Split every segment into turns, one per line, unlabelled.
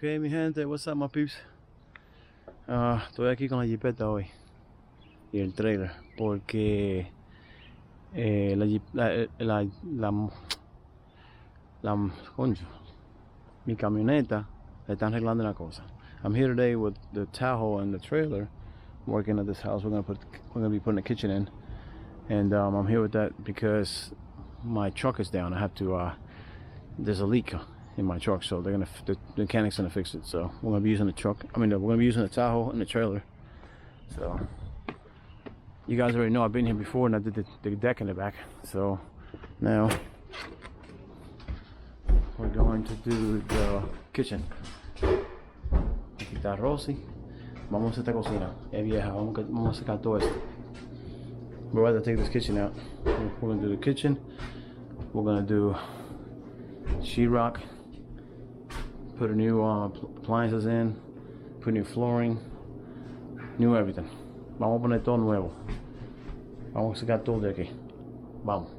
Ok, mi gente, what's up, my peeps? Estoy aquí con la jipeta hoy y el trailer porque coño, mi camioneta le están arreglando una cosa. I'm here today with the Tahoe and the trailer, working at this house. We're gonna be putting a kitchen in, and I'm here with that because my truck is down. I have to. There's a leak in my truck, so the mechanic's gonna fix it. So we're gonna be using the truck. We're gonna be using the Tahoe and the trailer. So you guys already know I've been here before, and I did the deck in the back. So now we're going to do the kitchen. Aquí está Rosy. Vamos a hacer esta cocina. Es vieja. Vamos a sacar todo esto. We're about to take this kitchen out. We're gonna do the kitchen. We're gonna do sheetrock. Put a new appliances in. Put new flooring. New everything. Vamos a poner todo nuevo. Vamos a sacar todo de aquí. Vamos.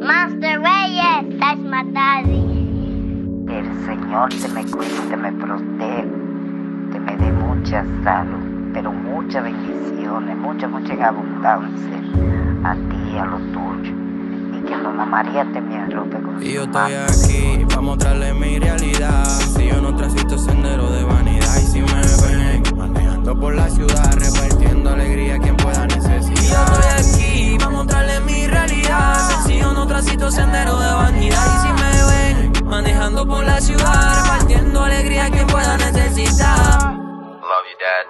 Master Reyes, that's my daddy.
El Señor te me cuide, te me proteja, te me dé mucha salud, pero muchas bendiciones, mucha en abundancia a ti y a los tuyos. Y que Mamá María te me arrope con
y yo estoy aquí para mostrarle mi realidad. Si yo no transito sendero de vanidad, y si me ven manejando por la ciudad, repartiendo alegría a quien pueda necesitar. Y yo estoy aquí para mostrarle mi realidad. Si yo no transito sendero de vanidad, y si me ven manejando por la ciudad, repartiendo alegría a quien pueda necesitar. Love you, Dad.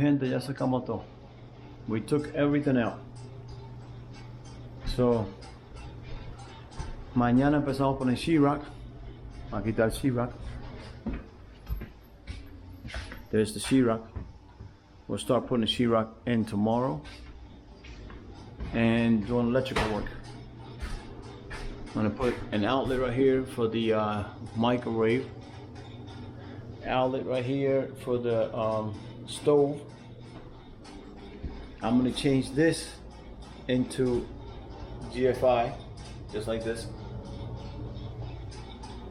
gente, ya sacamos todo. We took everything out. So, mañana empezamos a poner sheetrock. Aquí está el sheetrock. There's the sheetrock. We'll start putting the sheetrock in tomorrow and doing electrical work. I'm gonna put an outlet right here for the microwave. Outlet right here for the stove. I'm gonna change this into GFI, just like this.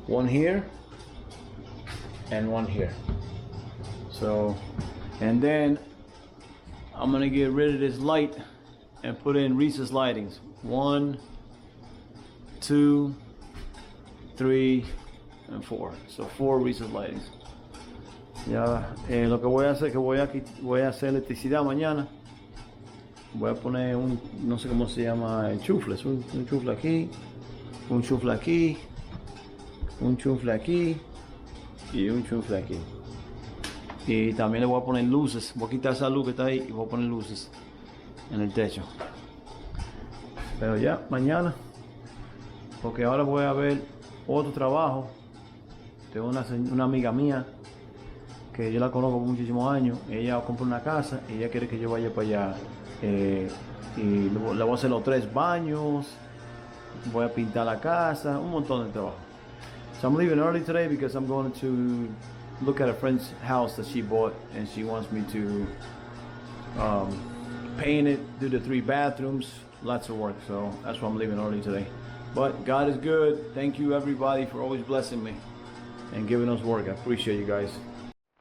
One here and one here. So, and then I'm gonna get rid of this light and put in recessed lightings. 1, 2, 3, and 4. So 4 recessed lightings. Ya, lo que voy a hacer es que voy a hacer electricidad mañana. Voy a poner un, no sé cómo se llama, enchufles, un enchufle aquí, un enchufle aquí, un enchufle aquí y un enchufle aquí. Y también le voy a poner luces. Voy a quitar esa luz que está ahí y voy a poner luces en el techo. Pero ya, mañana, porque ahora voy a ver otro trabajo. Tengo una amiga mía que yo la conozco por muchísimos años. Ella compró una casa y ella quiere que yo vaya para allá. Y le voy a hacer los 3 baños, voy a pintar la casa, un montón de trabajo. So I'm leaving early today because I'm going to look at a friend's house that she bought, and she wants me to paint it, do the 3 bathrooms, lots of work. So that's why I'm leaving early today. But God is good. Thank you everybody for always blessing me and giving us work. I appreciate you guys.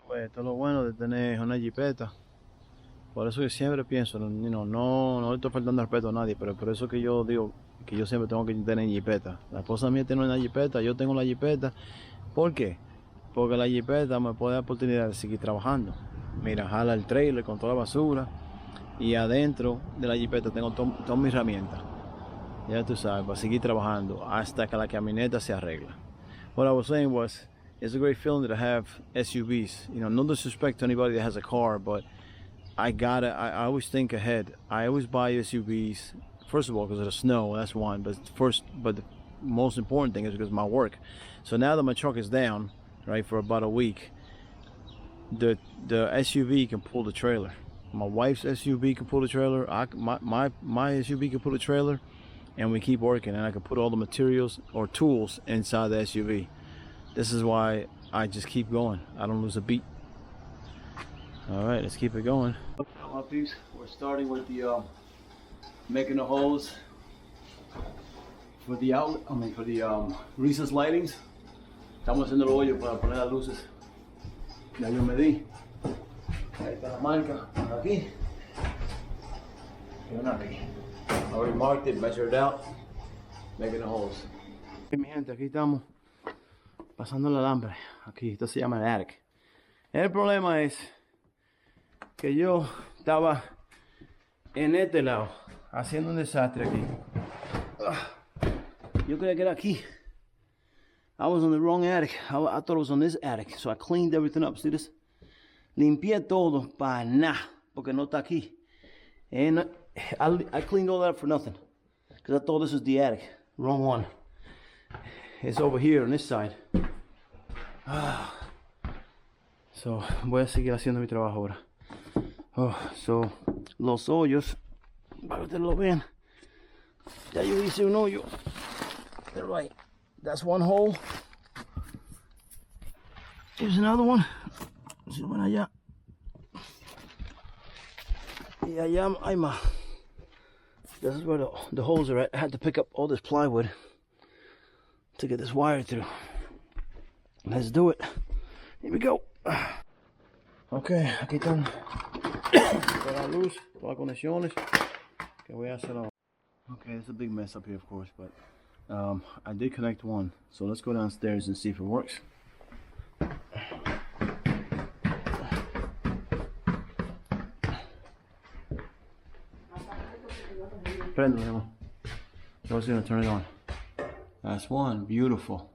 Pues esto es lo bueno de tener una jipeta. Por eso yo siempre pienso, no le estoy faltando respeto a nadie, pero por eso que yo digo que yo siempre tengo que tener jipeta. La esposa mía tiene una jipeta, yo tengo la jipeta. ¿Por qué? Porque la jipeta me puede dar oportunidad de seguir trabajando. Mira, jala el trailer con toda la basura y adentro de la jipeta tengo todas mis herramientas. Ya tú sabes, para seguir trabajando hasta que la camioneta se arregla. What I was saying was, it's a great feeling to have SUVs. No disrespect to anybody that has a car, but I always think ahead. I always buy SUVs, first of all, because of the snow, that's one. But the most important thing is because of my work. So now that my truck is down, right, for about a week, the SUV can pull the trailer. My wife's SUV can pull the trailer. My SUV can pull the trailer, and we keep working. And I can put all the materials or tools inside the SUV. This is why I just keep going. I don't lose a beat. All right, let's keep it going. We're starting with the making the holes for the outlet. For the recessed lightings. Estamos haciendo el hoyo para poner las luces. Ya yo medí. Ahí está la marca. Una aquí y una aquí. I already marked it, measured it out, making the holes. Mi gente, aquí estamos pasando el alambre. Aquí, esto se llama el attic. El problema es que yo estaba en este lado haciendo un desastre aquí. Yo creía que era aquí. I was on the wrong attic. I thought it was on this attic. So I cleaned everything up. See this? Limpié todo para nada, porque no está aquí. And I cleaned all that for nothing, because I thought this was the attic. Wrong one. It's over here on this side. So voy a seguir haciendo mi trabajo ahora. So los hoyos, para que ustedes lo vean, ya yo hice un hoyo. Right, that's one hole. Here's another one. Si van allá. Y allá hay más. This is where the holes are at. I had to pick up all this plywood to get this wire through. Let's do it. Here we go. Okay, aquí están toda la luz, todas las conexiones que voy a hacer ahora. Okay, it's a big mess up here, of course, but I did connect one. So let's go downstairs and see if it works. Prendelo. I was gonna turn it on. That's one, beautiful.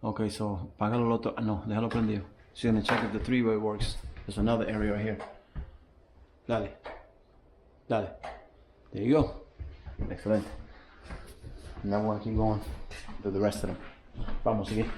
Okay, so apágalo el otro. No, déjalo prendido. So you're gonna check if the 3-way works. There's another area right here. Dale. Dale. There you go. Excelente. Now we're gonna keep going to the rest of them. Vamos, sigue.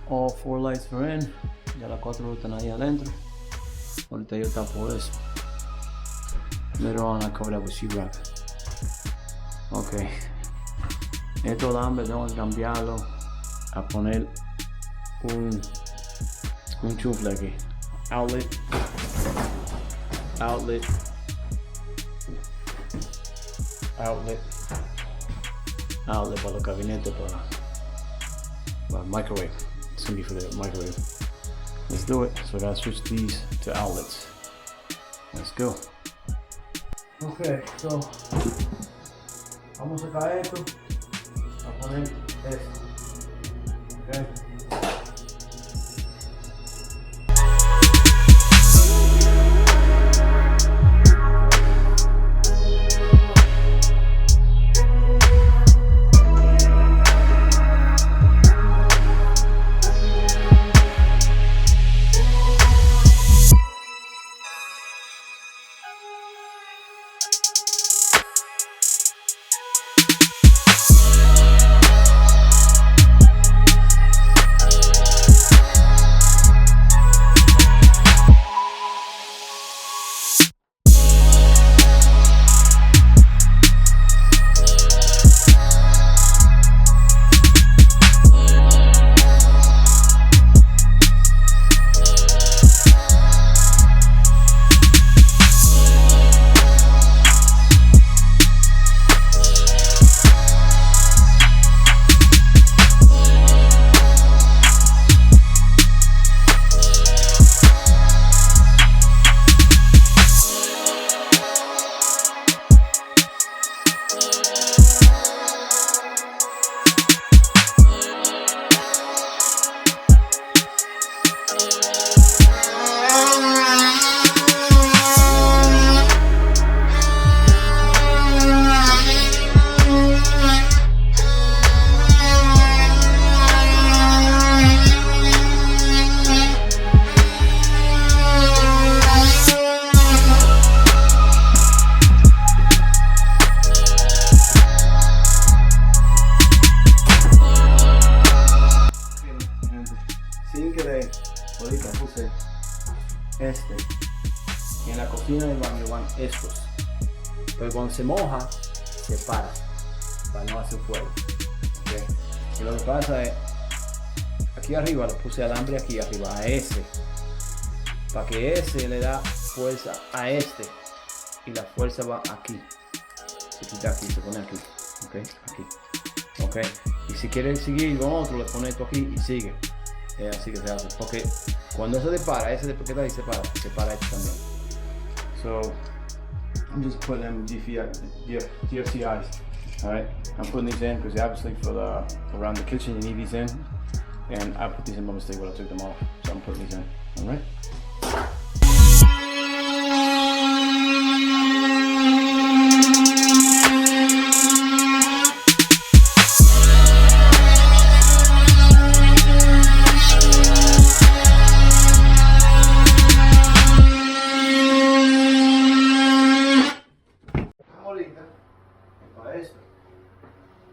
All 4 lights are in. Ya las 4 están ahí adentro. Ahorita yo tapo eso. Later on I cover that with sheetrock. Ok. Estos alambres tengo que cambiarlo a poner un chufle aquí. Outlet. Outlet. Outlet. Outlet para los gabinetes para microwave. It's gonna be for the microwave. Let's do it. So I gotta switch these to outlets. Let's go. Okay, so vamos a sacar esto, a poner esto. Okay. Ahorita puse este y en la cocina del baño van estos, pero cuando se moja se para no hacer fuego. ¿Okay? Y lo que pasa es aquí arriba le puse alambre aquí arriba a ese para que ese le da fuerza a este y la fuerza va aquí, se quita aquí, se pone aquí, okay, aquí, okay. Y si quieres seguir con otro le pones esto aquí y sigue. Así que se hace, porque cuando se separa, ese de ahí se para este también. So I'm just putting them GFCIs. Alright, I'm putting these in because obviously for the around the kitchen you need these in, and I put these in by mistake when I took them off, so I'm putting these in. Alright.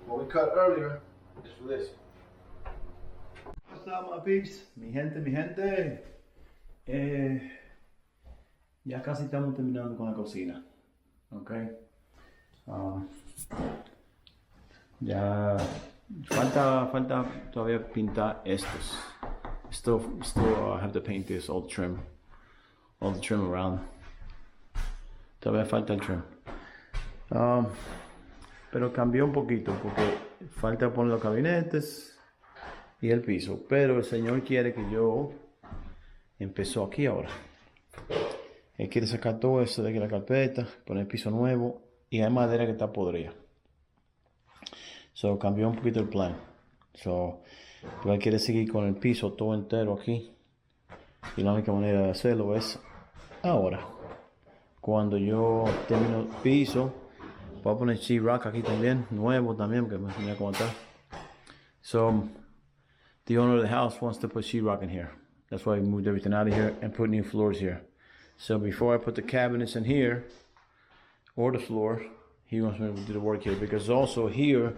What we cut earlier is for this. What's up, my peeps? Mi gente. Ya casi estamos terminando con la cocina. Ok. Ya falta todavía pintar estos. Still have to paint this, all the trim around. Todavía falta el trim. Pero cambió un poquito porque falta poner los gabinetes y el piso. Pero el señor quiere que yo empezó aquí ahora. Él quiere sacar todo eso de aquí la carpeta, poner piso nuevo y hay madera que está podrida. So cambió un poquito el plan. So, pero él quiere seguir con el piso todo entero aquí. Y la única manera de hacerlo es ahora. Cuando yo termino el piso, voy a poner sheetrock aquí también, nuevo también, porque me voy a contar. So, the owner of the house wants to put sheetrock in here. That's why we moved everything out of here and put new floors here. So before I put the cabinets in here, or the floor, he wants me to do the work here, because also here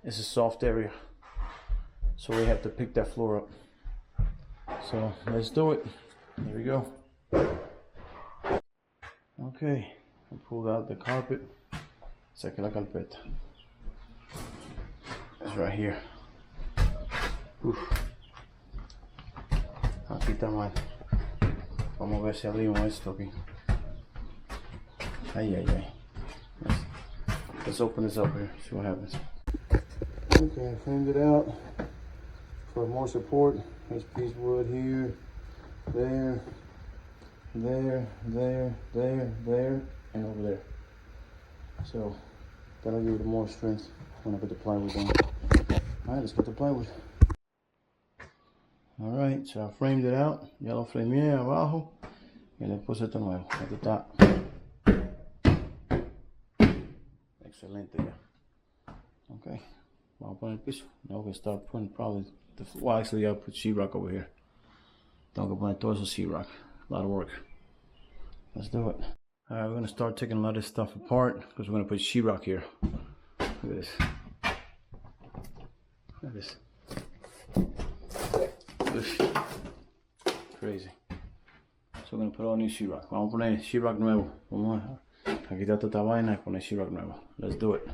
is a soft area. So we have to pick that floor up. So let's do it. Here we go. Okay, I pulled out the carpet. Saqué la carpeta. It's right here. Uf. Aquí está mal. Vamos a ver si abrimos esto aquí. Ay. Let's open this up here, see what happens. Okay, I framed it out for more support. There's a piece of wood here, there, and over there. So that'll give it more strength when I put the plywood on. Alright, let's put the plywood. Alright, so I framed it out. Ya lo frameé abajo y le puse esto nuevo. Aquí está. Excelente ya. Okay, vamos a poner el piso. Now we can start putting probably well, actually I'll put sheetrock over here. Tengo que poner todo eso sheetrock. A lot of work. Let's do it. Alright, we're gonna start taking a lot of this stuff apart because we're gonna put sheetrock here. Look at this. Look at this. Crazy. So we're gonna put all new sheetrock. Vamos a poner sheetrock nuevo. Vamos a quitar toda esta vaina y poner sheetrock nuevo. Let's do it.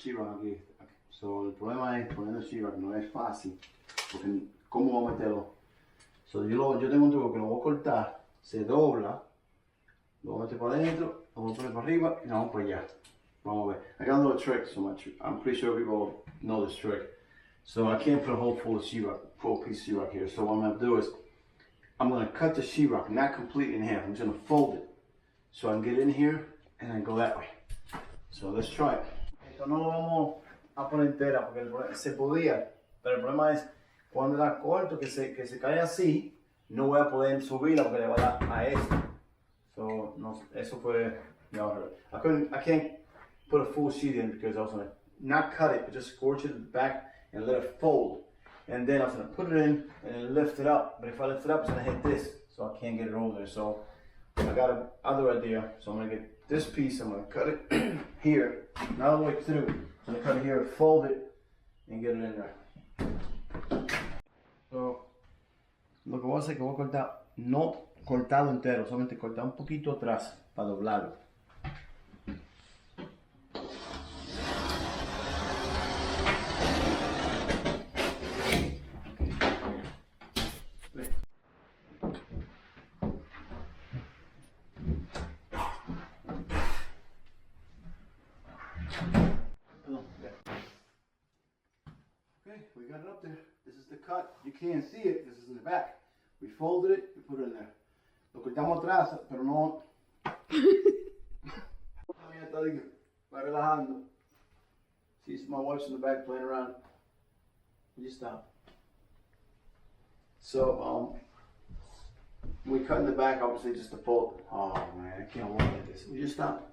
sheetrock aquí. So, el problema es poniendo sheetrock, no es fácil, porque ¿cómo voy a meterlo? So, yo tengo un truco que lo voy a cortar, se dobla, lo voy a meter para adentro, lo voy a poner para arriba y lo vamos para allá. Vamos a ver. I got a little trick, so I'm pretty sure people know this trick. So I can't put a whole full sheetrock, full piece of sheetrock here. So what I'm going to do is, I'm going to cut the sheetrock, not completely in half. I'm just going to fold it so I can get in here and then go that way. So let's try it. Esto no lo vamos a poner entera porque se podía, pero el problema es cuando la corto que se cae así, no voy a poder subirla porque le va a dar a esto. So, no, eso fue, no, I can't put a full sheet in because I was gonna not cut it, but just scorch it in the back and let it fold. And then I was gonna put it in and then lift it up. But if I lift it up, it's gonna hit this, so I can't get it over there. So I got another idea. So I'm gonna get this piece, I'm gonna cut it here, not all the way through. So I'm gonna cut it here, fold it, and get it in there. So, lo que voy a hacer es que voy a cortar, no cortado entero, solamente cortar un poquito atrás para doblarlo. Okay, we got it up there. This is the cut. You can't see it. This is in the back. We folded it and put it in there. Lo cortamos atrás, pero no. Va relajando. See, my wife's in the back playing around. Will you stop? So, we cut in the back, obviously, just to fold. Oh man, I can't walk like this. Will you stop?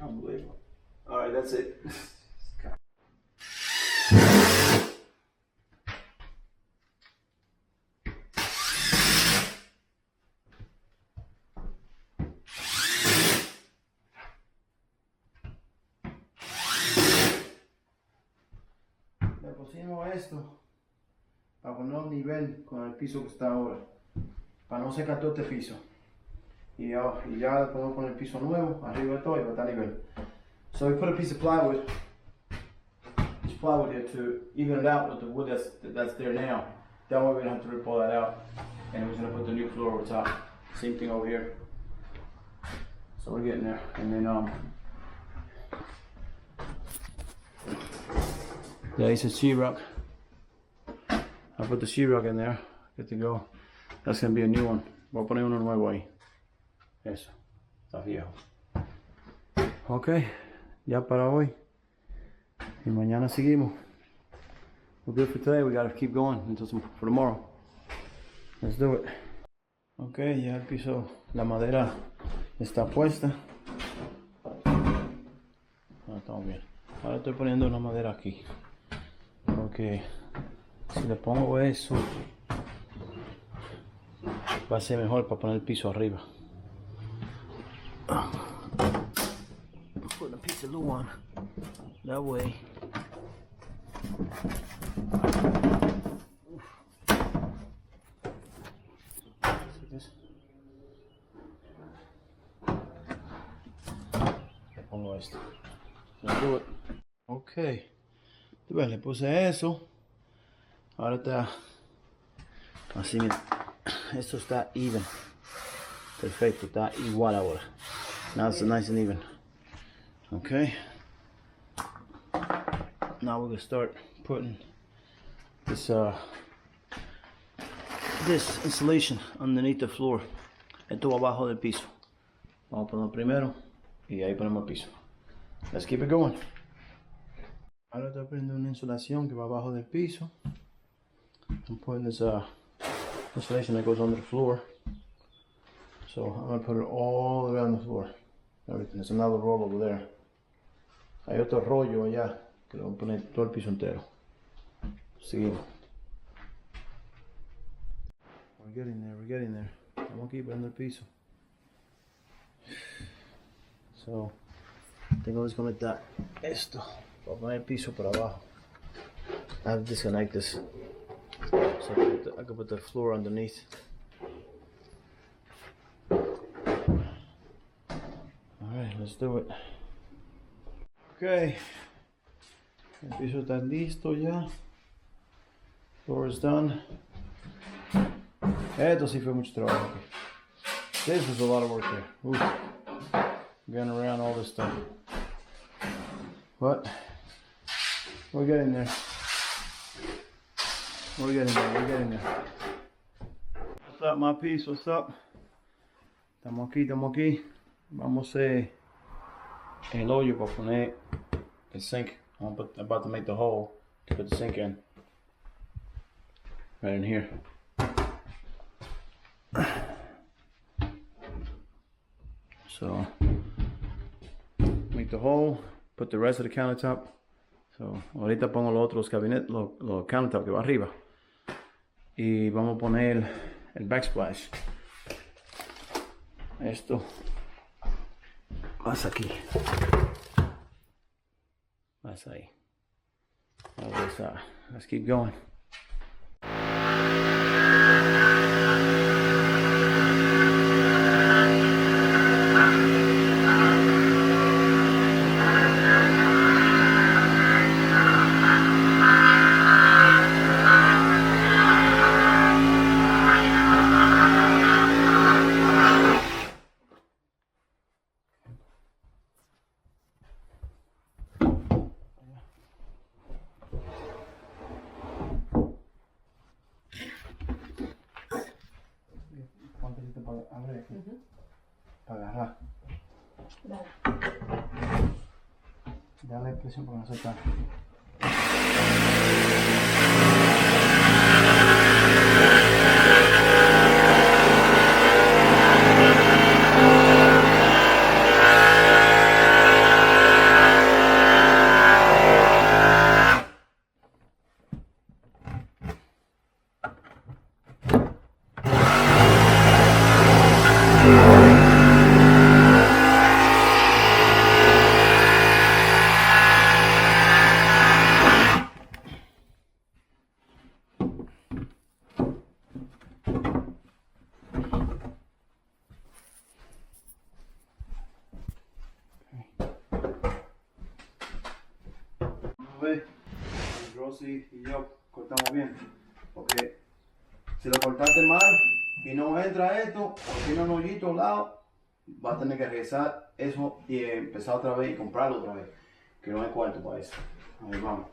Unbelievable. All right, that's it. Le pusimos esto para poner un nivel con el piso que está ahora, para no secar todo este piso. Y ya podemos poner el piso nuevo arriba de todo y va a estar nivel. So we put a piece of plywood, this plywood here, to even it out with the wood that's there now. That way we don't have to rip all that out. And we're gonna put the new floor over top. Same thing over here. So we're getting there. And then there is a sheetrock. I put the sheetrock in there. Good to go. That's gonna be a new one. Voy a poner uno nuevo ahí. Eso. Está viejo. Ok. Ya para hoy. Y mañana seguimos. We're good for today. We gotta keep going until for tomorrow. Let's do it. Ok, ya el piso, la madera está puesta. Estamos bien. Ahora estoy poniendo una madera aquí. Porque si le pongo eso, va a ser mejor para poner el piso arriba. Put a piece of glue on. That way. Le pongo esto. Let's do it. Ok. Le puse eso. Ahora está así, mira. Esto está even. Perfecto, está igual ahora. Now it's nice and even. Okay. Now we're gonna start putting this this insulation underneath the floor. Esto abajo del piso. Vamos a ponerlo primero y ahí ponemos el piso. Let's keep it going. Ahora estoy poniendo una insulación que va abajo del piso. I'm putting this insulation that goes under the floor. So I'm going to put it all the way on the floor. Everything. There's another roll over there. Hay otro rollo allá que lo voy a poner todo el piso entero. Seguimos. We're getting there, we're getting there. Vamos aquí poniendo el piso. So, tengo que desconectar esto para poner el piso por abajo. I have to disconnect this so I can put the floor underneath. Alright, let's do it. Okay, el piso está listo ya. Floor is done. Esto sí fue mucho trabajo. This was a lot of work there. Oof. Getting around all this stuff. But we're getting there. We're getting there. We're getting there. What's up, my piece? What's up? Estamos aquí, estamos aquí. Vamos a hacer el hoyo para poner the sink. I'm about to make the hole to put the sink in. Right in here. So make the hole, put the rest of the countertop. So ahorita pongo los otros cabinetes, los countertop que va arriba. Y vamos a poner el backsplash. Esto vas aquí. Vas ahí. Let's keep going. Para agarrar. Dale presión para no soltar. Rosy y yo cortamos bien, porque si lo cortaste mal y no entra esto o tiene un hoyito al lado, va a tener que regresar eso y empezar otra vez y comprarlo otra vez, que no hay cuarto para eso. Ahí vamos.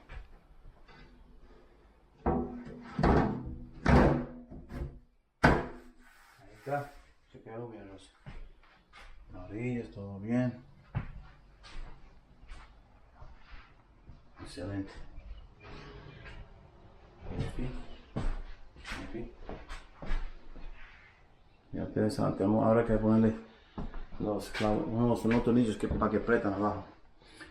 Ahí está, se quedó bien, Rosy. Las orillas, todo bien. Excelente. Aquí. Ya ustedes saben, ahora que ponerle los clavos, unos tornillos para que apretan abajo.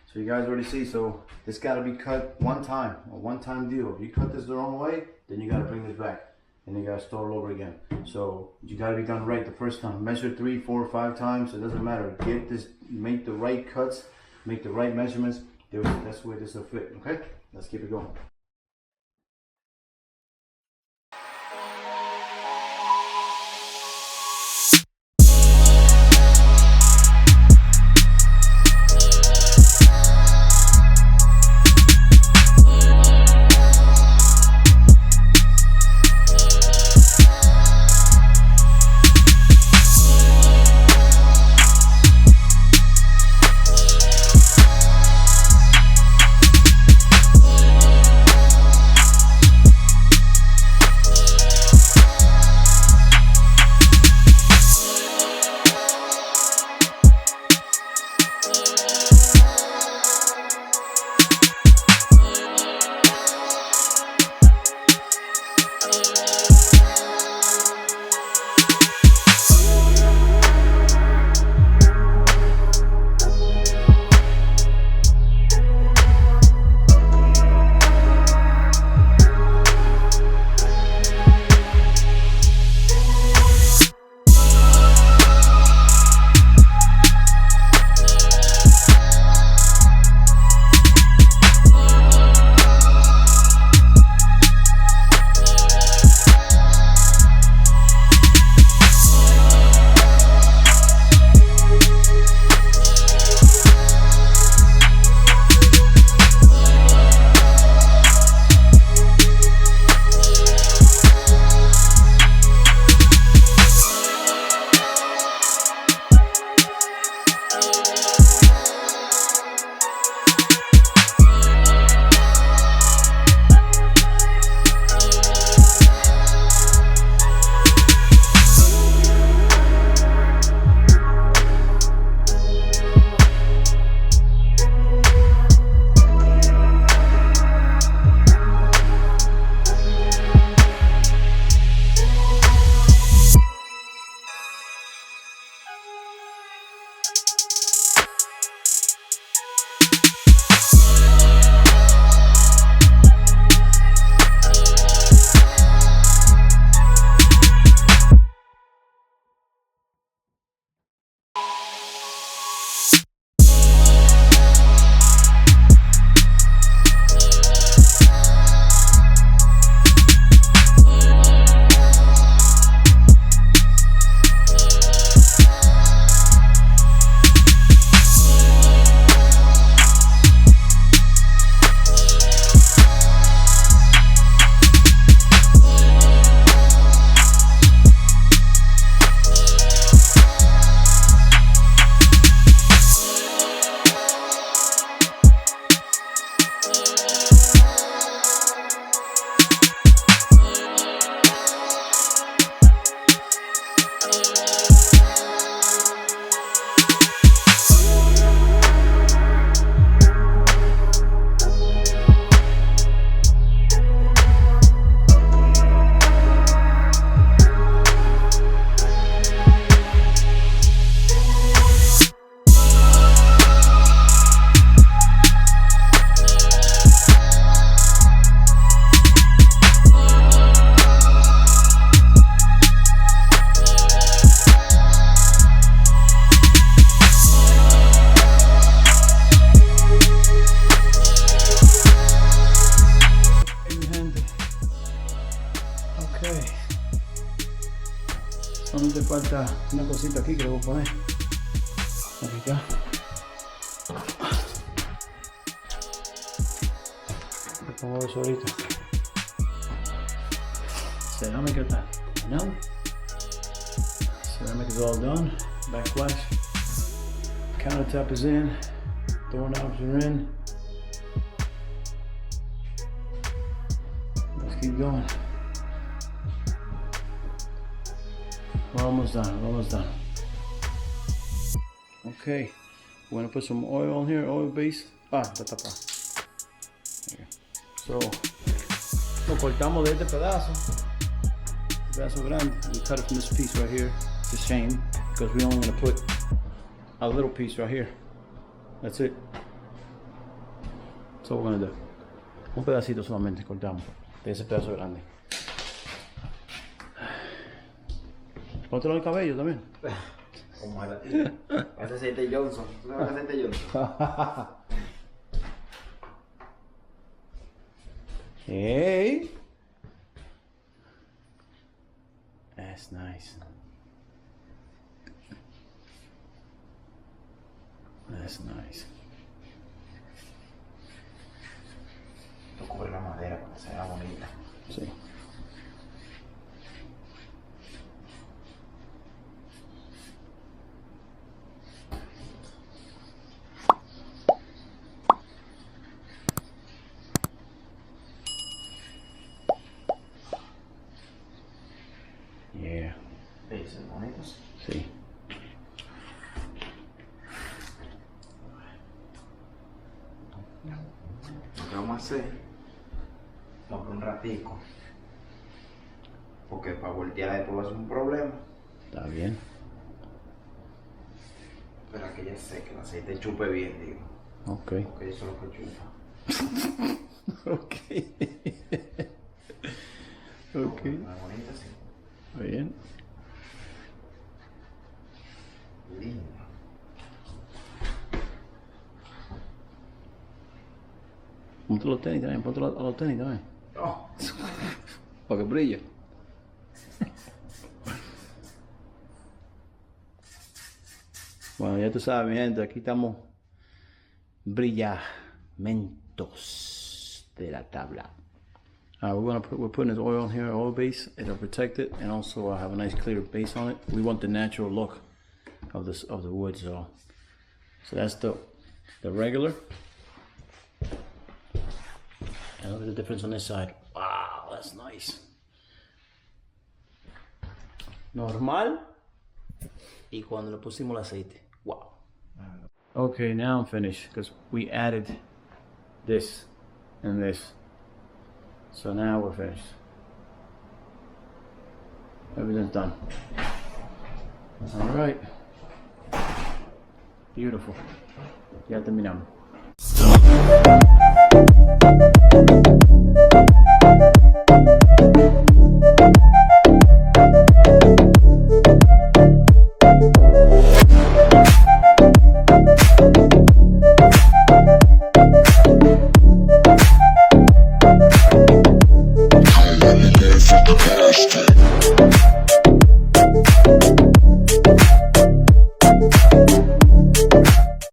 So you guys already see, so this got to be cut one time, a one-time deal. If you cut this the wrong way, then you got to bring this back and you got to start all over again. So you got to be done right the first time. Measure 3, 4, 5 times. It doesn't matter. Get this, make the right cuts, make the right measurements. That's where this will fit. Okay, let's keep it going. Ok. Solamente falta una cosita aquí que le voy a poner. Aquí está. Le pongo eso ahorita. Ceramic está terminado. Ceramic is all done. Backsplash. Countertop is in. Doorknobs are in. Let's keep going. We're almost done. We're almost done. Okay. We're gonna put some oil on here, oil base. Está tapado. Okay. So, lo cortamos de este pedazo. Pedazo grande. We cut it from this piece right here. It's a shame because we're only gonna put a little piece right here. That's it. That's all we're gonna do. Un pedacito solamente cortamos de ese pedazo grande. Póntelo en el cabello también.
Como a la tía. Parece aceite Johnson. ¿Tú sabes aceite Johnson?
Hey. That's nice. That's nice.
Esto cubre la madera para que se vea bonita.
Sí. Yeah.
¿Ves? Bonitos.
Sí.
Lo que vamos a hacer, vamos por un ratico, porque para voltear después va a ser un problema.
Está bien.
Espera que ya sé que el aceite chupe bien, digo.
Ok.
Porque eso es lo que chupa.
Ok. Ok.
Una bonita, sí.
Bien.
Linda.
Ponte los tenis también, ponte a los tenis también.
Oh,
Para que brille. Bueno, ya tú sabes, mi gente, aquí estamos brillamentos de la tabla. We're putting this oil on here, oil base. It'll protect it, and also have a nice clear base on it. We want the natural look of the wood, so that's the regular. And look at the difference on this side. Wow, that's nice. Normal. Y cuando le pusimos el aceite. Wow. Okay, now I'm finished because we added this and this. So now we're finished. Everything's done. All right. Beautiful. Ya terminamos.
From the past.